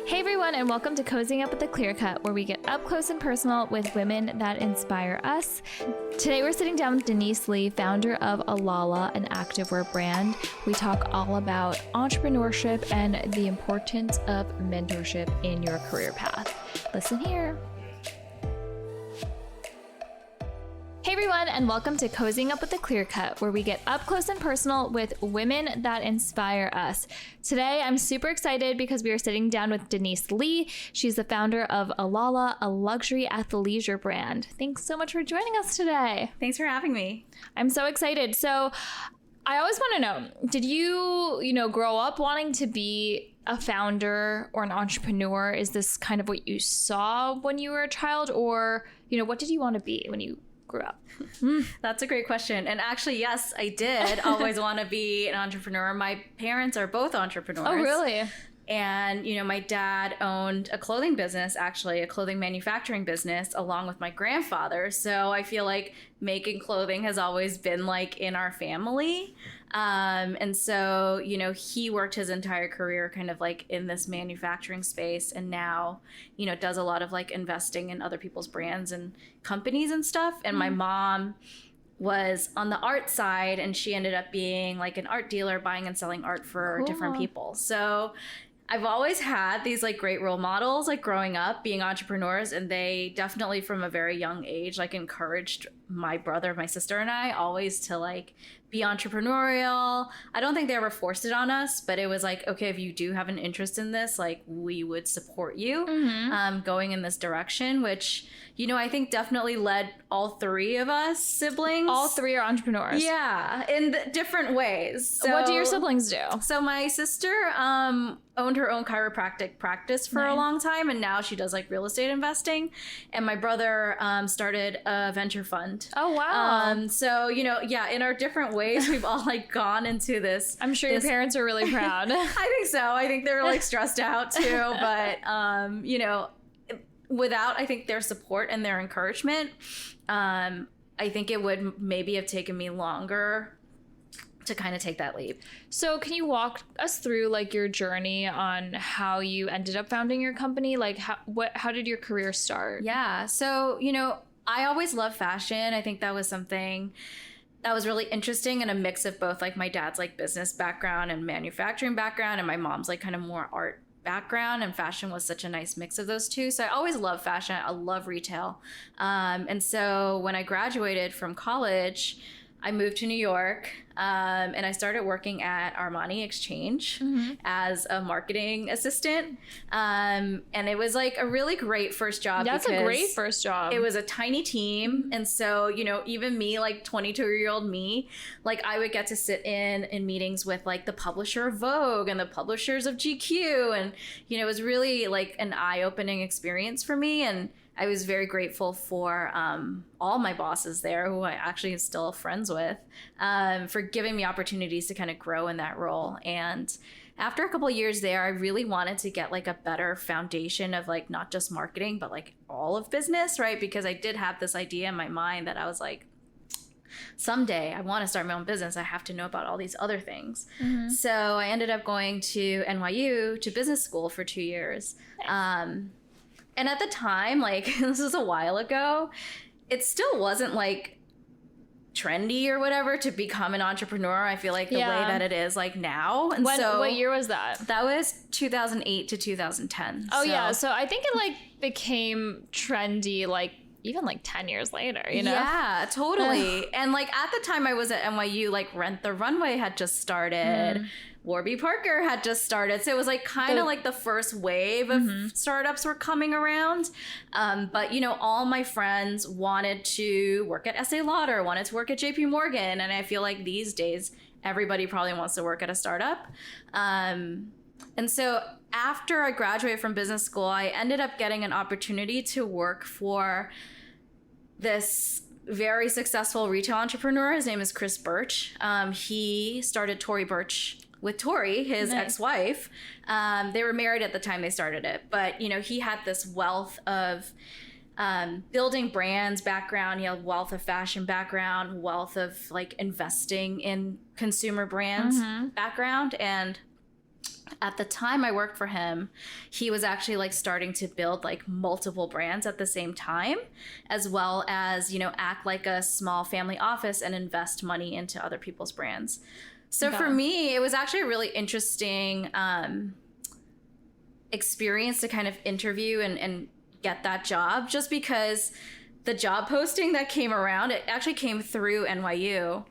Hey everyone, and welcome to Cozying Up with the Clear Cut, where we get up close and personal with women that inspire us. Today we're sitting down with Denise Lee, founder of Alala, an activewear brand. We talk all about entrepreneurship and the importance of mentorship in your career path. Listen here. Hey everyone, and welcome to Cozying Up with the Clear Cut, where we get up close and personal with women that inspire us. Today, I'm super excited because we are sitting down with Denise Lee. She's the founder of Alala, a luxury athleisure brand. Thanks so much for joining us today. Thanks for having me. I'm so excited. So I always want to know, did you grow up wanting to be a founder or an entrepreneur? Is this kind of what you saw when you were a child? Or, what did you want to be when you grew up? That's a great question. And actually, yes, I did always want to be an entrepreneur. My parents are both entrepreneurs. Oh, really? And, my dad owned a clothing business, actually, a clothing manufacturing business, along with my grandfather. So I feel like making clothing has always been like in our family. And so, he worked his entire career kind of like in this manufacturing space, and now, does a lot of like investing in other people's brands and companies and stuff. And my mom was on the art side, and she ended up being like an art dealer, buying and selling art for different people. So I've always had these like great role models, like growing up being entrepreneurs, and they definitely from a very young age, like encouraged my brother, my sister, and I always to like be entrepreneurial. I don't think they ever forced it on us, but it was like, okay, if you do have an interest in this, like we would support you going in this direction, which, I think definitely led all three of us siblings. All three are entrepreneurs. Yeah, in different ways. So, what do your siblings do? So my sister owned her own chiropractic practice for a long time, and now she does like real estate investing. And my brother started a venture fund. Oh, wow. So, in our different ways, we've all like gone into this. I'm sure your parents are really proud. I think so. I think they're like stressed out too. But, without, I think, their support and their encouragement, I think it would maybe have taken me longer to kind of take that leap. So can you walk us through like your journey on how you ended up founding your company? Like how did your career start? Yeah. So, I always loved fashion. I think that was something that was really interesting, and a mix of both like my dad's like business background and manufacturing background, and my mom's like kind of more art background, and fashion was such a nice mix of those two. So I always loved fashion. I love retail. And so when I graduated from college, I moved to New York, and I started working at Armani Exchange as a marketing assistant. And it was like a really great first job. That's a great first job. It was a tiny team. And so, even me, like 22-year-old me, like I would get to sit in meetings with like the publisher of Vogue and the publishers of GQ. And, it was really like an eye-opening experience for me. And I was very grateful for all my bosses there, who I actually am still friends with, for giving me opportunities to kind of grow in that role. And after a couple of years there, I really wanted to get like a better foundation of like not just marketing, but like all of business, right? Because I did have this idea in my mind that I was like, someday I want to start my own business. I have to know about all these other things. So I ended up going to NYU to business school for 2 years. And at the time, like this was a while ago, it still wasn't like trendy or whatever to become an entrepreneur. I feel like the way that it is like now. And what year was that? That was 2008 to 2010. Oh, yeah. So I think it like became trendy like even like 10 years later, Yeah, totally. And like at the time I was at NYU, like Rent the Runway had just started. Warby Parker had just started. So it was like kind of like the first wave of startups were coming around. But, all my friends wanted to work at Estee Lauder, wanted to work at JP Morgan. And I feel like these days, everybody probably wants to work at a startup. And so after I graduated from business school, I ended up getting an opportunity to work for this very successful retail entrepreneur. His name is Chris Birch. He started Tory Burch with Tori, his ex-wife. They were married at the time they started it. But, he had this wealth of building brands background, wealth of fashion background, wealth of like investing in consumer brands background. And at the time I worked for him, he was actually like starting to build like multiple brands at the same time, as well as, act like a small family office and invest money into other people's brands. So for me, it was actually a really interesting experience to kind of interview and get that job, just because the job posting that came around, it actually came through NYU.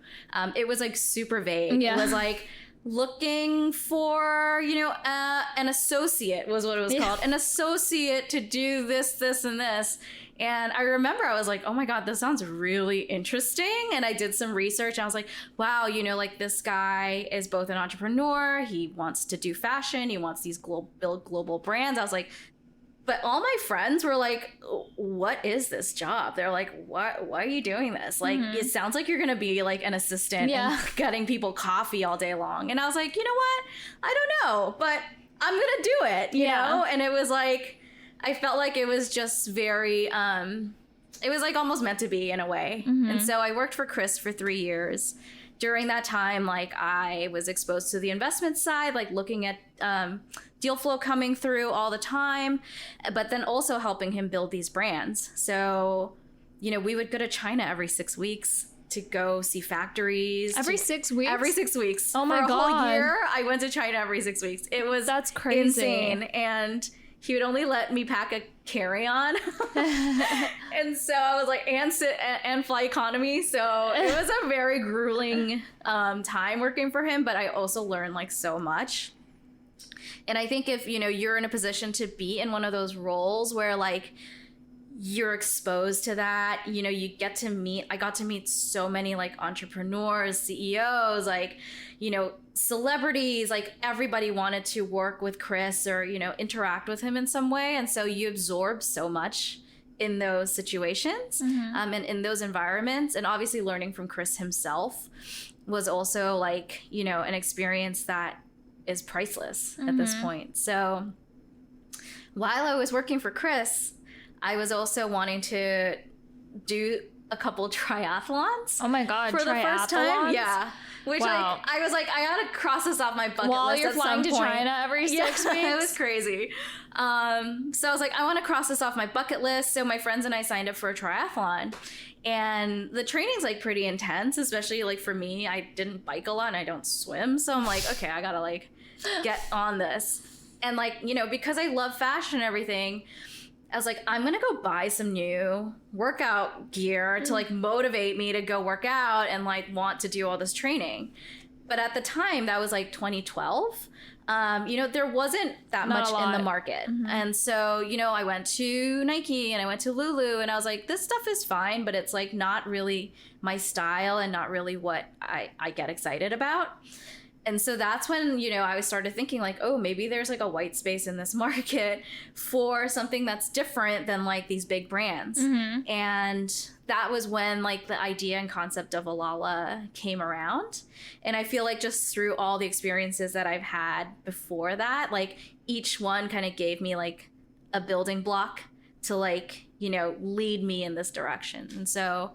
It was like super vague. Yeah. It was like, looking for, an associate was what it was called. An associate to do this, and this. And I remember I was like, oh my God, this sounds really interesting. And I did some research and I was like, wow, like this guy is both an entrepreneur. He wants to do fashion. He wants these build global brands. I was like, but all my friends were like, what is this job? They're like, why are you doing this? Like, it sounds like you're going to be like an assistant and getting people coffee all day long. And I was like, you know what? I don't know, but I'm going to do it, you know? And it was like, I felt like it was just very, it was like almost meant to be in a way. And so I worked for Chris for 3 years. During that time, like I was exposed to the investment side, like looking at deal flow coming through all the time, but then also helping him build these brands. So, we would go to China every 6 weeks to go see factories. Every 6 weeks? Every 6 weeks. Oh my God. For a whole year, I went to China every 6 weeks. That's crazy. Insane. And he would only let me pack a carry-on. And so I was like, and fly economy. So it was a very grueling time working for him, but I also learned like so much. And I think if, you're in a position to be in one of those roles where like you're exposed to that, I got to meet so many like entrepreneurs, CEOs, like, celebrities, like everybody wanted to work with Chris or, interact with him in some way. And so you absorb so much in those situations and in those environments. And obviously learning from Chris himself was also like, an experience that is priceless at this point. So while I was working for Chris, I was also wanting to do a couple triathlons. Oh my God, for the first time. Yeah. Which I was like, I gotta cross this off my bucket list. While you're flying to China every 6 weeks. It was crazy. So I was like, I want to cross this off my bucket list. So my friends and I signed up for a triathlon. And the training's like pretty intense, especially like for me. I didn't bike a lot and I don't swim. So I'm like, okay, I gotta like get on this. And like, because I love fashion and everything, I was like, I'm gonna go buy some new workout gear to like motivate me to go work out and like want to do all this training. But at the time, that was like 2012. There wasn't that much in the market. And so, I went to Nike and I went to Lulu and I was like, this stuff is fine, but it's like not really my style and not really what I get excited about. And so that's when, I started thinking like, oh, maybe there's like a white space in this market for something that's different than like these big brands. And that was when like the idea and concept of Alala came around. And I feel like just through all the experiences that I've had before that, like each one kind of gave me like a building block to like, lead me in this direction. And so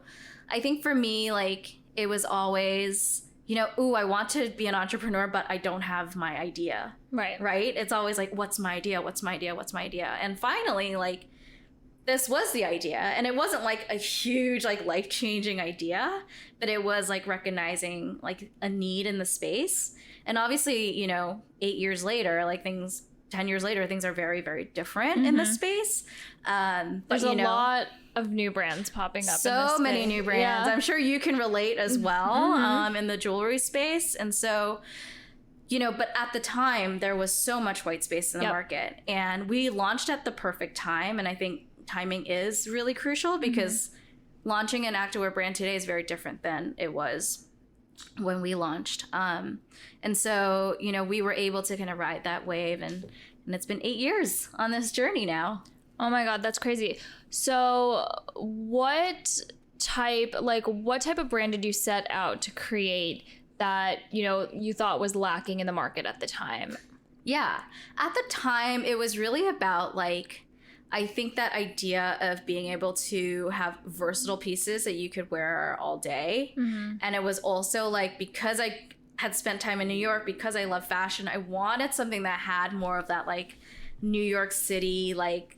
I think for me, like it was always, I want to be an entrepreneur, but I don't have my idea. Right? It's always like, what's my idea? What's my idea? What's my idea? And finally, like, this was the idea. And it wasn't like a huge, like life-changing idea, but it was like recognizing like a need in the space. And obviously, 8 years later, like 10 years later, things are very, very different in this space. But, there's a lot of new brands popping up. So many new brands. I'm sure you can relate as well in the jewelry space. And so, but at the time, there was so much white space in the market. And we launched at the perfect time. And I think timing is really crucial because launching an activewear brand today is very different than it was when we launched. And so, we were able to kind of ride that wave and it's been 8 years on this journey now. Oh my God, that's crazy. So what type of brand did you set out to create that, you thought was lacking in the market at the time? Yeah. At the time, it was really about like, I think that idea of being able to have versatile pieces that you could wear all day. And it was also like, because had spent time in New York, because I love fashion, I wanted something that had more of that like New York City, like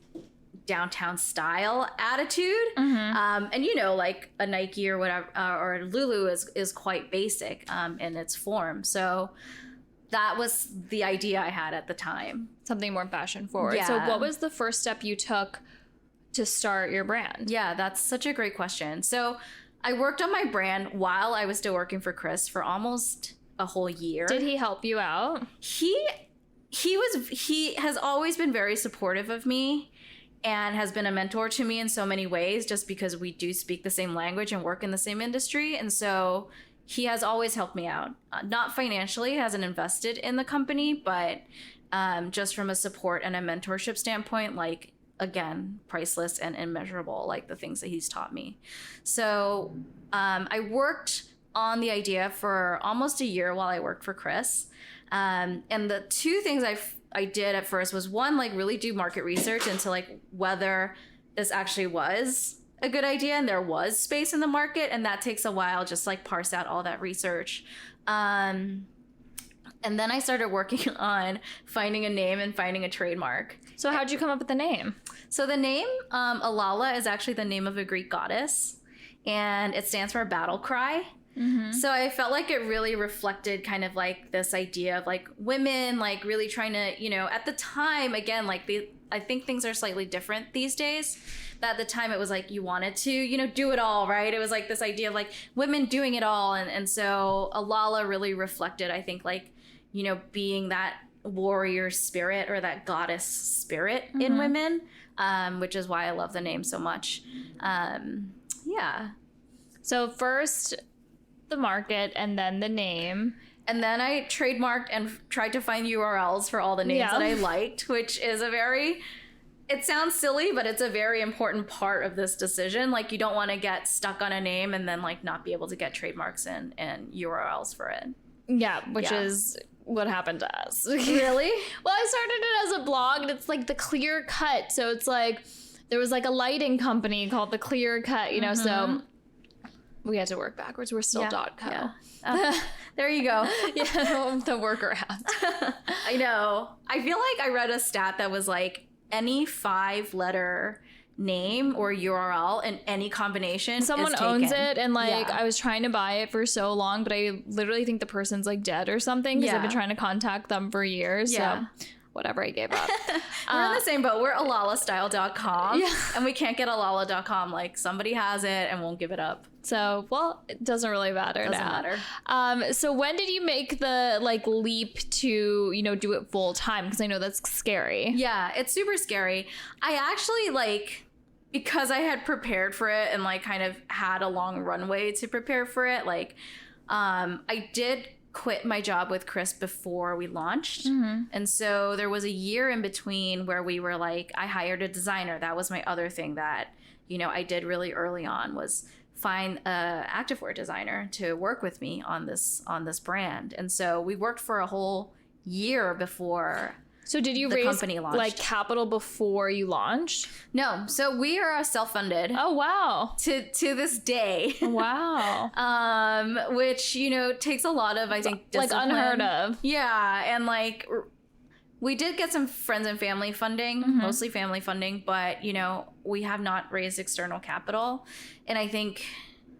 downtown style attitude. And you know, like a Nike or whatever, or Lulu is quite basic in its form. So that was the idea I had at the time. Something more fashion forward. Yeah. So what was the first step you took to start your brand? Yeah, that's such a great question. So I worked on my brand while I was still working for Chris for almost a whole year. Did he help you out? He has always been very supportive of me and has been a mentor to me in so many ways, just because we do speak the same language and work in the same industry. And so he has always helped me out, not financially, hasn't invested in the company, but just from a support and a mentorship standpoint, like, again, priceless and immeasurable, like the things that he's taught me. So I worked on the idea for almost a year while I worked for Chris. And the two things I did at first was, one, like really do market research into like whether this actually was a good idea and there was space in the market. And that takes a while, just like parse out all that research. And then I started working on finding a name and finding a trademark. So how'd you come up with the name? So the name Alala is actually the name of a Greek goddess, and it stands for battle cry. So I felt like it really reflected kind of like this idea of like women like really trying to, you know, at the time, again, like I think things are slightly different these days. But at the time it was like you wanted to, you know, do it all, right? It was like this idea of like women doing it all. And so Alala really reflected, I think, like, you know, being that warrior spirit or that goddess spirit in women, which is why I love the name so much. Yeah. So first the market and then the name. And then I trademarked and tried to find URLs for all the names that I liked, which is it sounds silly, but it's a very important part of this decision. Like, you don't want to get stuck on a name and then like not be able to get trademarks and URLs for it. Yeah, which is what happened to us. Really? Well, I started it as a blog, and it's like the Clear Cut. So it's like there was like a lighting company called the Clear Cut, you know, so we had to work backwards. We're still .co. Yeah. There you go. Yeah, the workaround. I know. I feel like I read a stat that was like any 5-letter name or URL in any combination, someone is owns taken. it, and like I was trying to buy it for so long, but I literally think the person's like dead or something, because I've been trying to contact them for years. So whatever, I gave up. We're in the same boat. We're alalastyle.com, and we can't get alala.com. Like, somebody has it and won't give it up. So, well, it doesn't really matter So when did you make the like leap to, you know, do it full time? Because I know that's scary. Yeah, it's super scary. I actually like, because I had prepared for it and like kind of had a long runway to prepare for it, like I did quit my job with Chris before we launched. And so there was a year in between where we were like, I hired a designer. That was my other thing that, you know, I did really early on, was find a activewear designer to work with me on this brand. And so we worked for a whole year before. So did you raise like capital before you launched? No. So we are self-funded. Oh, wow. To this day. Wow. Which, you know, takes a lot of, I think, discipline. Like unheard of. Yeah. And like, we did get some friends and family funding, mostly family funding, but, you know, we have not raised external capital. And I think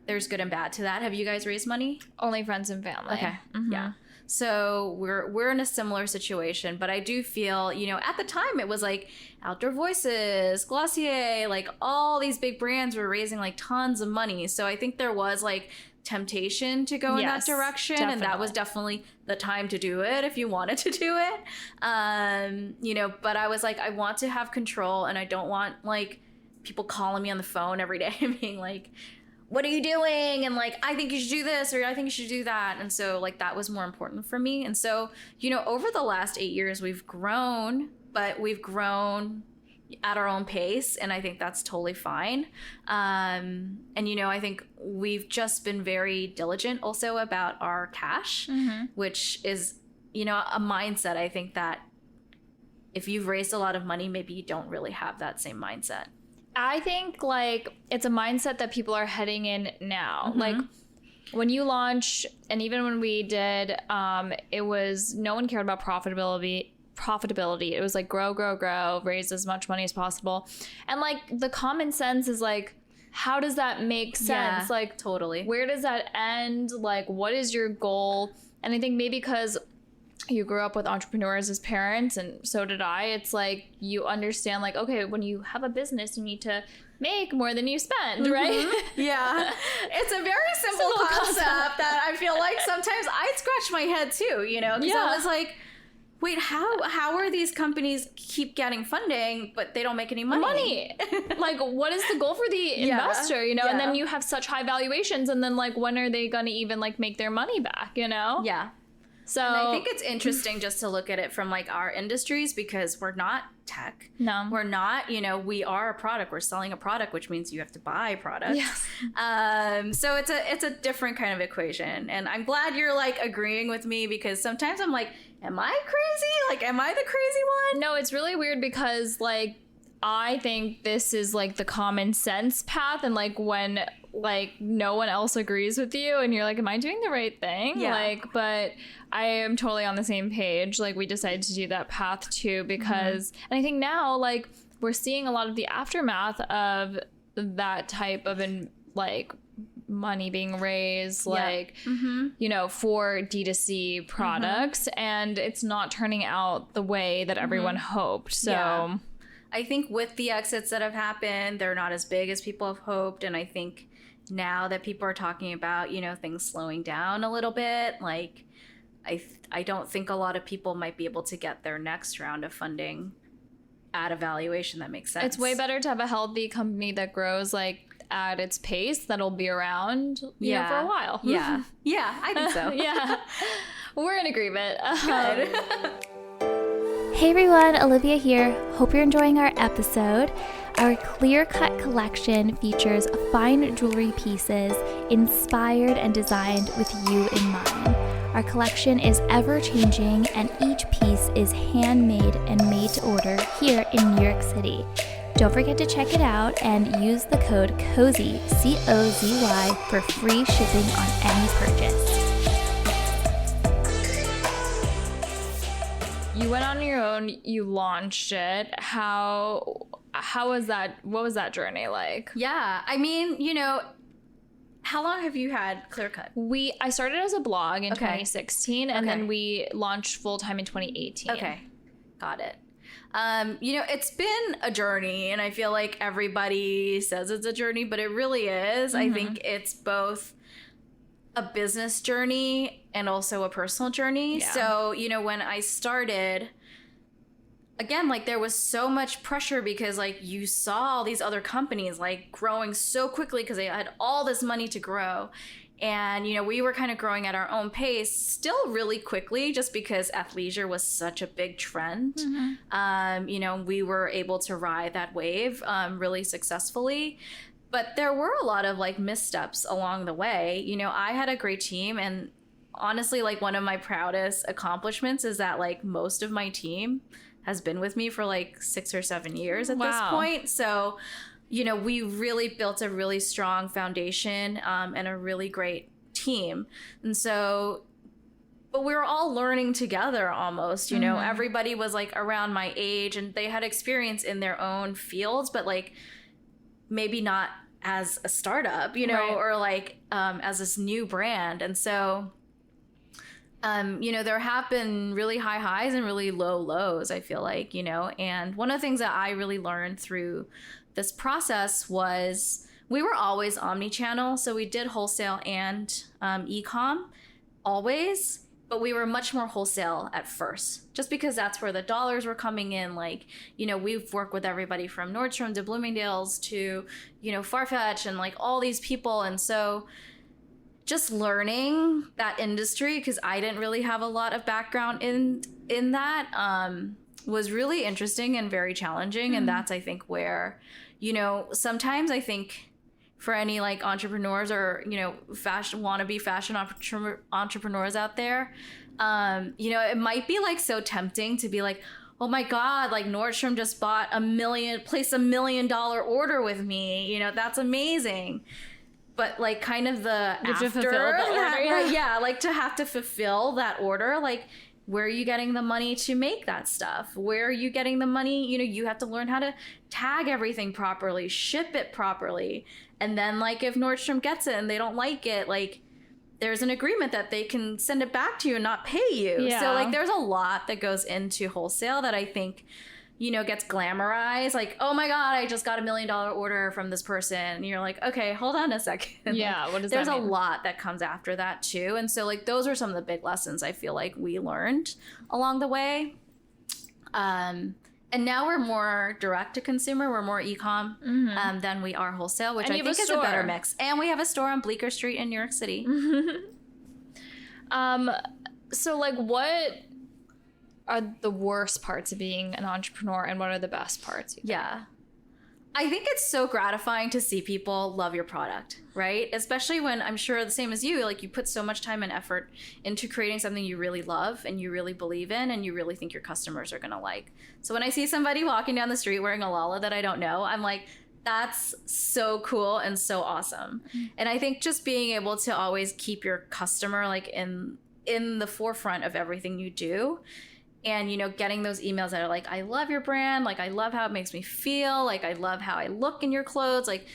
there's good and bad to that. Have you guys raised money? Only friends and family. Okay. Yeah. So we're in a similar situation, but I do feel, you know, at the time it was like Outdoor Voices, Glossier, like all these big brands were raising like tons of money. So I think there was like temptation to go in that direction. Definitely. And that was definitely the time to do it if you wanted to do it. You know, but I was like, I want to have control, and I don't want like people calling me on the phone every day and being like, what are you doing? And like, I think you should do this, or I think you should do that. And so like, that was more important for me. And so, you know, over the last 8 years, we've grown, but we've grown at our own pace. And I think that's totally fine. And, you know, I think we've just been very diligent also about our cash, which is, you know, a mindset. I think that if you've raised a lot of money, maybe you don't really have that same mindset. I think like it's a mindset that people are heading in now. Like when you launch, and even when we did, it was, no one cared about profitability. It was like grow, raise as much money as possible. And like the common sense is like, how does that make sense? Yeah, like totally. Where does that end? Like, what is your goal? And I think maybe because you grew up with entrepreneurs as parents, and so did I, it's like you understand like, okay, when you have a business, you need to make more than you spend, right? Yeah. It's a very simple concept that I feel like sometimes I scratch my head too, you know? Because I was like, wait, how are these companies keep getting funding, but they don't make any money? Like, what is the goal for the investor, you know? And then you have such high valuations, and then like, when are they going to even like make their money back, you know? Yeah. So and I think it's interesting just to look at it from like our industries, because we're not tech. No. We're not, you know, we are a product. We're selling a product, which means you have to buy products. Yes. So it's a different kind of equation. And I'm glad you're like agreeing with me, because sometimes I'm like, am I crazy? Like, am I the crazy one? No, it's really weird because like, I think this is like the common sense path, and like when like no one else agrees with you and you're like, am I doing the right thing? Yeah. Like, but I am totally on the same page. Like, we decided to do that path too because, and I think now like we're seeing a lot of the aftermath of that type of like money being raised, like, you know, for D2C products, and it's not turning out the way that everyone hoped. So I think with the exits that have happened, they're not as big as people have hoped. And I think now that people are talking about, you know, things slowing down a little bit, like I don't think a lot of people might be able to get their next round of funding at a valuation that makes sense. It's way better to have a healthy company that grows like at its pace, that'll be around you know, for a while. Yeah, I think so. Yeah, we're in agreement. Good. Hey everyone, Olivia here. Hope you're enjoying our episode. Our Clear Cut collection features fine jewelry pieces inspired and designed with you in mind. Our collection is ever-changing, and each piece is handmade and made to order here in New York City. Don't forget to check it out and use the code COZY, C-O-Z-Y, for free shipping on any purchase. You went on your own, you launched it. How was that? What was that journey like? Yeah, I mean, you know, how long have you had Clear Cut? I started as a blog in 2016, and then we launched full time in 2018. Okay, got it. You know, it's been a journey, and I feel like everybody says it's a journey, but it really is. I think it's both a business journey and also a personal journey. Yeah. So, you know, when I started, again, like there was so much pressure because like you saw all these other companies like growing so quickly because they had all this money to grow. And, you know, we were kind of growing at our own pace, still really quickly, just because athleisure was such a big trend. You know, we were able to ride that wave really successfully. But there were a lot of like missteps along the way. You know, I had a great team, and honestly, like one of my proudest accomplishments is that like most of my team has been with me for like 6 or 7 years at this point. So, you know, we really built a really strong foundation and a really great team. And so, but we were all learning together almost, you know, everybody was like around my age and they had experience in their own fields, but like maybe not as a startup, you know, or like as this new brand. And so, you know, there have been really high highs and really low lows, I feel like, you know. And one of the things that I really learned through this process was we were always omni-channel. So we did wholesale and e-com always, but we were much more wholesale at first, just because that's where the dollars were coming in. Like, you know, we've worked with everybody from Nordstrom to Bloomingdale's to, you know, Farfetch and like all these people. And so just learning that industry, because I didn't really have a lot of background in that, was really interesting and very challenging. And that's, I think, where, you know, sometimes I think for any like entrepreneurs or, you know, wannabe fashion entrepreneurs out there, you know, it might be like so tempting to be like, oh my God, like Nordstrom just placed $1 million order with me. You know, that's amazing. but like kind of the You have to after fulfill the order, right? Yeah, like to have to fulfill that order, like where are you getting the money to make that stuff? Where are you getting the money? You know, you have to learn how to tag everything properly, ship it properly. And then like if Nordstrom gets it and they don't like it, like there's an agreement that they can send it back to you and not pay you. Yeah. So like there's a lot that goes into wholesale that I think, you know, gets glamorized. Like, oh my God, I just got $1 million order from this person. And you're like, okay, hold on a second. Yeah, Like, what does there's that a mean? lot that comes after that too. And so like those are some of the big lessons I feel like we learned along the way. And now we're more direct to consumer. We're more e-com than we are wholesale, which And I you have think a is a better store. mix. And we have a store on Bleecker Street in New York City. So like what are the worst parts of being an entrepreneur and what are the best parts? Yeah. I think it's so gratifying to see people love your product, right? Especially when I'm sure the same as you, like you put so much time and effort into creating something you really love and you really believe in and you really think your customers are going to like. So when I see somebody walking down the street wearing Alala that I don't know, I'm like, that's so cool and so awesome. And I think just being able to always keep your customer like in the forefront of everything you do. And, you know, getting those emails that are like, I love your brand. Like, I love how it makes me feel. Like, I love how I look in your clothes. Like,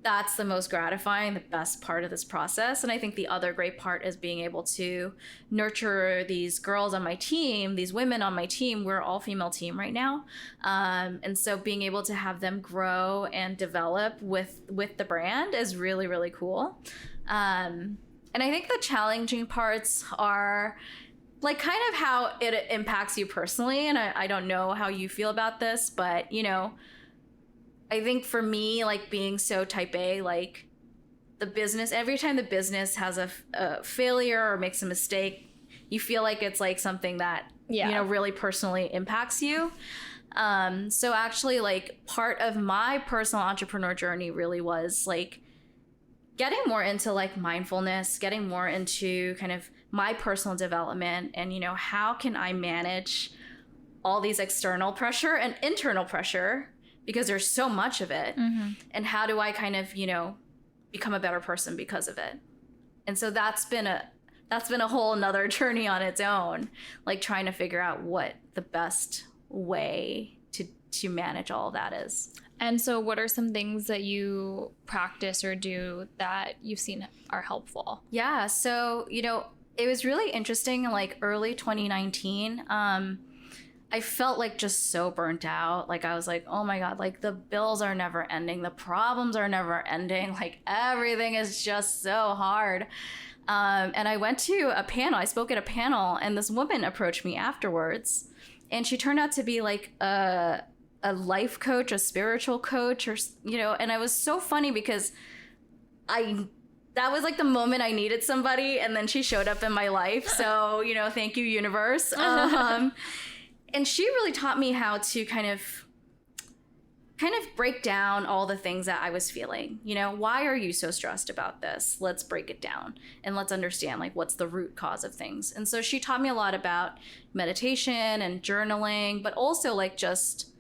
that's the most gratifying, the best part of this process. And I think the other great part is being able to nurture these girls on my team, these women on my team. We're all female team right now. And so being able to have them grow and develop with the brand is really, really cool. And I think the challenging parts are like kind of how it impacts you personally. And I don't know how you feel about this, but you know, I think for me, like being so type A, like the business, every time the business has a failure or makes a mistake, you feel like it's like something that, you know, really personally impacts you. So actually like part of my personal entrepreneur journey really was like getting more into like mindfulness, getting more into kind of my personal development and, you know, how can I manage all these external pressure and internal pressure because there's so much of it. And how do I kind of, you know, become a better person because of it? And so that's been a whole nother journey on its own, like trying to figure out what the best way to manage all of that is. And so what are some things that you practice or do that you've seen are helpful? Yeah. So, you know, it was really interesting in like early 2019. I felt like just so burnt out. Like I was like, oh my God, like the bills are never ending. The problems are never ending. Like everything is just so hard. And I went to a panel. I spoke at a panel and this woman approached me afterwards and she turned out to be like a life coach, a spiritual coach, or, you know, and it was so funny because that was like the moment I needed somebody. And then she showed up in my life. So, you know, thank you, universe. And she really taught me how to kind of break down all the things that I was feeling. You know, why are you so stressed about this? Let's break it down and let's understand like what's the root cause of things. And so she taught me a lot about meditation and journaling, but also like just,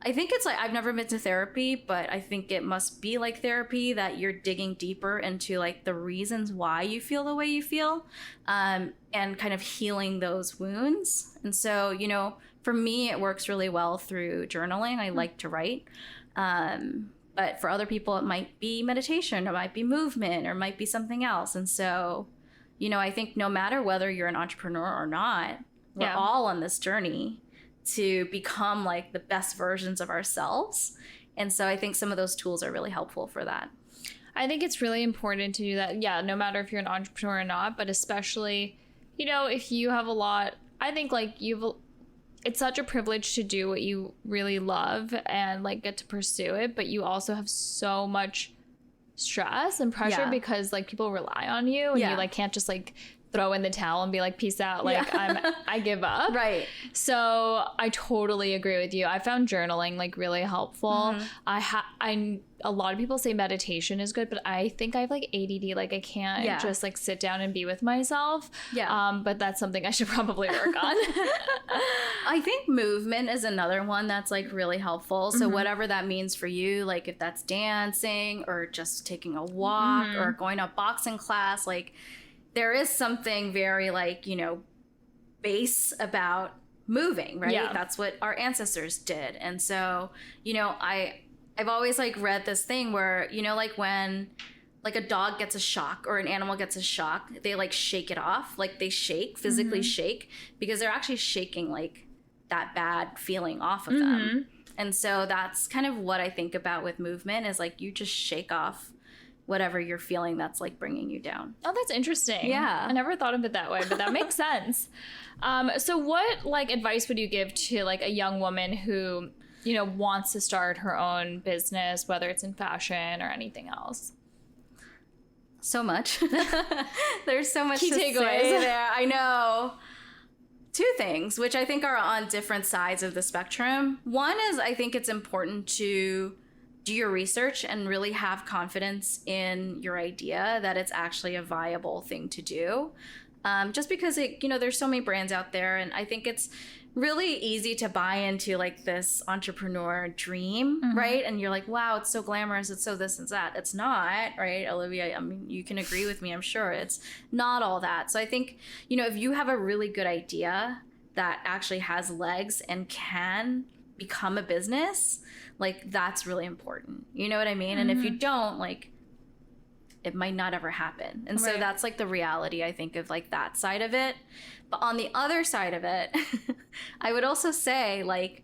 I think it's like, I've never been to therapy, but I think it must be like therapy that you're digging deeper into like the reasons why you feel the way you feel, and kind of healing those wounds. And so, you know, for me, it works really well through journaling. I like to write. But for other people, it might be meditation, or it might be movement, or it might be something else. And so, you know, I think no matter whether you're an entrepreneur or not, we're all on this journey to become like the best versions of ourselves. And so I think some of those tools are really helpful for that. I think it's really important to do that. Yeah, no matter if you're an entrepreneur or not, but especially, you know, if you have a lot, I think like it's such a privilege to do what you really love and like get to pursue it, but you also have so much stress and pressure because like people rely on you and you like can't just like throw in the towel and be like, peace out. Like I give up. Right. So I totally agree with you. I found journaling like really helpful. A lot of people say meditation is good, but I think I have like ADD. Like I can't just like sit down and be with myself. Yeah. But that's something I should probably work on. I think movement is another one that's like really helpful. So whatever that means for you, like if that's dancing or just taking a walk or going to a boxing class, like there is something very like, you know, base about moving, right? Yeah. That's what our ancestors did. And so, you know, I've always like read this thing where, you know, like when like a dog gets a shock or an animal gets a shock, they like shake it off. Like they shake, physically shake, because they're actually shaking like that bad feeling off of them. And so that's kind of what I think about with movement is like you just shake off whatever you're feeling that's like bringing you down. Oh, that's interesting. Yeah. I never thought of it that way, but that makes sense. So what like advice would you give to like a young woman who, you know, wants to start her own business, whether it's in fashion or anything else? So much. There's so much Key to takeaways. say there. I know. Two things, which I think are on different sides of the spectrum. One is I think it's important to do your research and really have confidence in your idea that it's actually a viable thing to do. Just because it, you know, there's so many brands out there, and I think it's really easy to buy into like this entrepreneur dream, right? And you're like, wow, it's so glamorous, it's so this and that. It's not, right, Olivia? I mean, you can agree with me, I'm sure. It's not all that. So I think, you know, if you have a really good idea that actually has legs and can become a business, like that's really important. You know what I mean? And if you don't, like, it might not ever happen. And so that's like the reality, I think, of like that side of it. But on the other side of it, I would also say like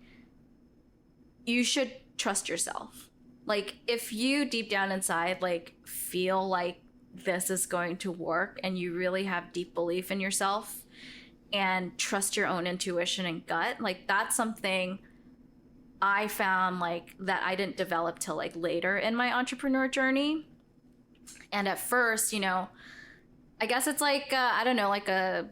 you should trust yourself. Like if you deep down inside like feel like this is going to work and you really have deep belief in yourself and trust your own intuition and gut, like that's something I found like that I didn't develop till like later in my entrepreneur journey. And at first, you know, I guess it's like, I don't know, like a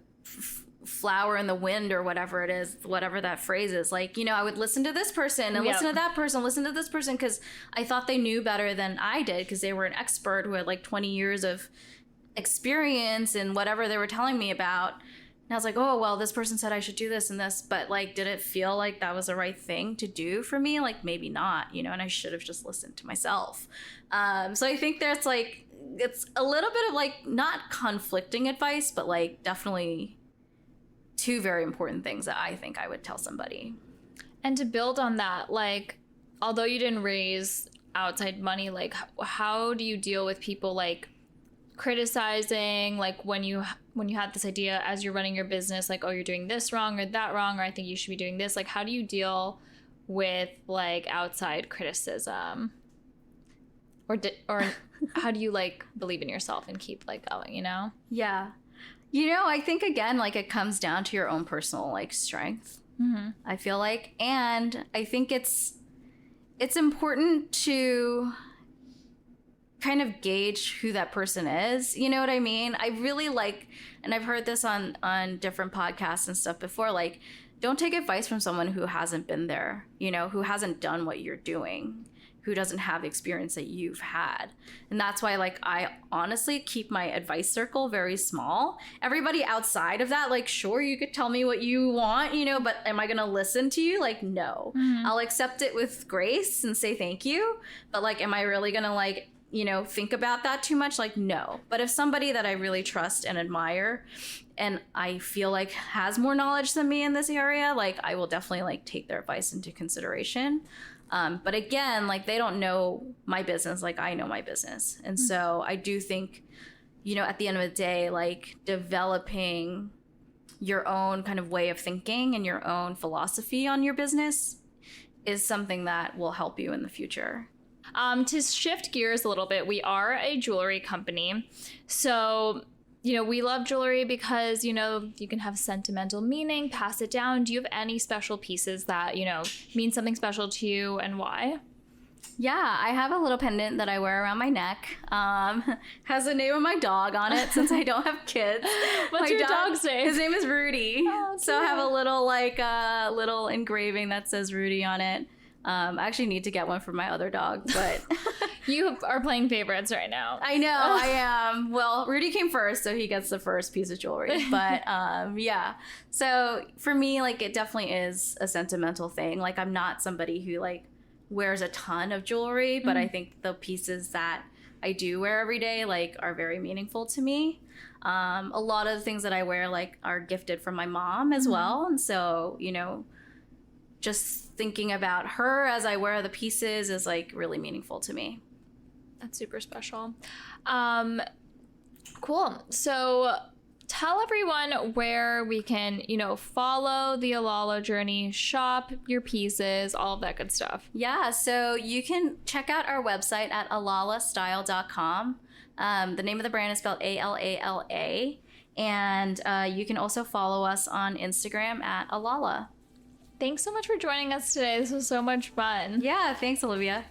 flower in the wind or whatever it is, whatever that phrase is. Like, you know, I would listen to this person and listen to that person, listen to this person, because I thought they knew better than I did because they were an expert who had like 20 years of experience in whatever they were telling me about. And I was like, oh, well, this person said I should do this and this, but like, did it feel like that was the right thing to do for me? Like, maybe not, you know, and I should have just listened to myself. So I think there's like, it's a little bit of like, not conflicting advice, but like definitely two very important things that I think I would tell somebody. And to build on that, like, although you didn't raise outside money, like, how do you deal with people like criticizing, like when you had this idea as you're running your business, like, oh, you're doing this wrong or that wrong, or I think you should be doing this. Like, how do you deal with like outside criticism, or how do you like believe in yourself and keep like going, you know? Yeah. You know, I think again, like it comes down to your own personal like strength. I feel like, and I think it's important to kind of gauge who that person is. You know what I mean? I really like, and I've heard this on different podcasts and stuff before, like, don't take advice from someone who hasn't been there, you know, who hasn't done what you're doing, who doesn't have experience that you've had. And that's why, like, I honestly keep my advice circle very small. Everybody outside of that, like, sure, you could tell me what you want, you know, but am I gonna listen to you? Like, no. I'll accept it with grace and say thank you. But like, am I really gonna like, you know, think about that too much? Like, no. But if somebody that I really trust and admire and I feel like has more knowledge than me in this area, like, I will definitely like take their advice into consideration. But again, like, they don't know my business like I know my business. And so I do think, you know, at the end of the day, like, developing your own kind of way of thinking and your own philosophy on your business is something that will help you in the future. To shift gears a little bit, we are a jewelry company. So, you know, we love jewelry because, you know, you can have sentimental meaning, pass it down. Do you have any special pieces that, you know, mean something special to you, and why? Yeah, I have a little pendant that I wear around my neck. Has the name of my dog on it since I don't have kids. What's your dog's name? His name is Rudy. Oh, so I have a little little engraving that says Rudy on it. I actually need to get one for my other dog, but You are playing favorites right now. I know I am. Well, Rudy came first, so he gets the first piece of jewelry. But yeah. So for me, like, it definitely is a sentimental thing. Like, I'm not somebody who like wears a ton of jewelry, but I think the pieces that I do wear every day like are very meaningful to me. A lot of the things that I wear like are gifted from my mom as well, and so, you know, just thinking about her as I wear the pieces is like really meaningful to me. That's super special. Cool. So tell everyone where we can, you know, follow the Alala journey, shop your pieces, all of that good stuff. Yeah, so you can check out our website at alalastyle.com. The name of the brand is spelled ALALA. And you can also follow us on Instagram at Alala. Thanks so much for joining us today. This was so much fun. Yeah, thanks, Olivia.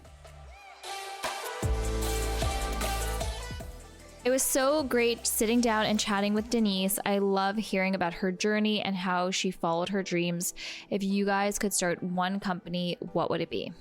It was so great sitting down and chatting with Denise. I love hearing about her journey and how she followed her dreams. If you guys could start one company, what would it be?